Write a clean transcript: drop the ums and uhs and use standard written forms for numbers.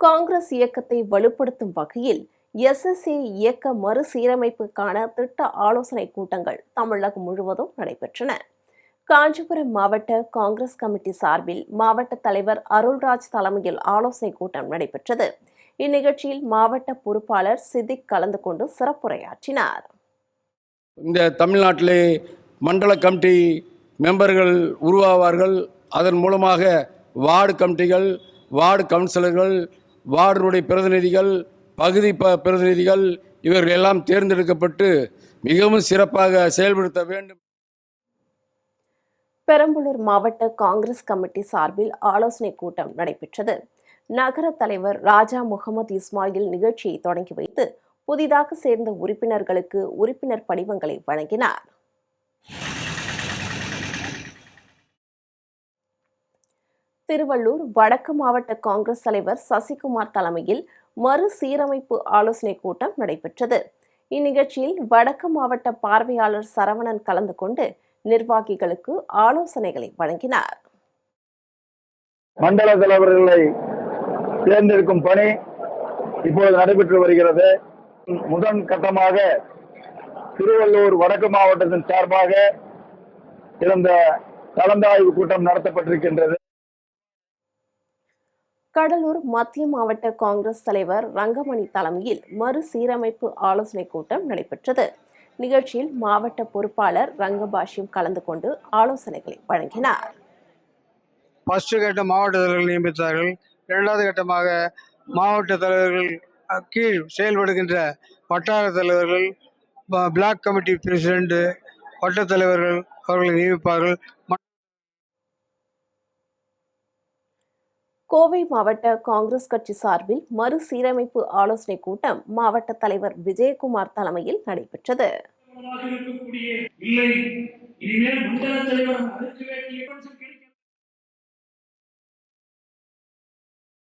காங்கிரஸ் இயக்கத்தை வலுப்படுத்தும் வகையில் எஸ்எஸ்ஏ இயக்க மறுசீரமைப்புக்கான திட்ட ஆலோசனை கூட்டங்கள் தமிழகம் முழுவதும் நடைபெற்றன. காஞ்சிபுரம் மாவட்ட காங்கிரஸ் கமிட்டி சார்பில் மாவட்ட தலைவர் அருள்ராஜ் தலைமையில் ஆலோசனை கூட்டம் நடைபெற்றது. இந்நிகழ்ச்சியில் மாவட்ட பொறுப்பாளர் சித்திக் கலந்து கொண்டு சிறப்புரையாற்றினார். இந்த தமிழ்நாட்டிலே மண்டல கமிட்டி மெம்பர்கள் உருவாவார்கள். அதன் மூலமாக வார்டு கமிட்டிகள், வார்டு கவுன்சிலர்கள், வார்டுடைய பிரதிநிதிகள், பகுதி பிரதிநிதிகள் இவர்கள் எல்லாம் தேர்ந்தெடுக்கப்பட்டு மிகவும் சிறப்பாக செயல்படுத்த வேண்டும். பெரம்பலூர் மாவட்ட காங்கிரஸ் கமிட்டி சார்பில் ஆலோசனை கூட்டம் நடைபெற்றது. நகர தலைவர் ராஜா முகமது இஸ்மாயில் நிகழ்ச்சியை தொடங்கி வைத்து புதிதாக சேர்ந்த உறுப்பினர்களுக்கு உறுப்பினர் படிவங்களை வழங்கினார். திருவள்ளூர் வடக்கு மாவட்ட காங்கிரஸ் தலைவர் சசிகுமார் தலைமையில் மறுசீரமைப்பு ஆலோசனை கூட்டம் நடைபெற்றது. இந்நிகழ்ச்சியில் வடக்கு மாவட்ட பார்வையாளர் சரவணன் கலந்து கொண்டு நிர்வாகிகளுக்கு ஆலோசனைகளை வழங்கினார். மண்டல தலைவர்களை தேர்ந்தெடுக்கும் பணி இப்பொழுது நடைபெற்று வருகிறது. முதன் கட்டமாக திருவள்ளூர் வடக்கு மாவட்டத்தின் சார்பாக இருந்த கலந்தாய்வு கூட்டம் நடத்தப்பட்டிருக்கின்றது. கடலூர் மத்திய மாவட்ட காங்கிரஸ் தலைவர் ரங்கமணி தலைமையில் மறுசீரமைப்பு ஆலோசனை கூட்டம் நடைபெற்றது. நிகழ்ச்சியில் மாவட்ட பொறுப்பாளர் ரங்கபாஷ்யம் கலந்து கொண்டு ஆலோசனைகளை வழங்கினார். ஃபர்ஸ்ட் கட்ட மாவட்ட தலைவர்கள் நியமித்தார்கள். இரண்டாவது கட்டமாக மாவட்ட தலைவர்கள் கீழ் செயல்படுகின்ற வட்டார தலைவர்கள், பிளாக் கமிட்டி பிரசிடென்ட், வட்ட தலைவர்கள் அவர்களை நியமிப்பார்கள். கோவை மாவட்ட காங்கிரஸ் கட்சி சார்பில் மறுசீரமைப்பு ஆலோசனை கூட்டம் மாவட்ட தலைவர் விஜயகுமார் தலைமையில் நடைபெற்றது. இல்லை, இனிமேல் மண்டல தலைவர்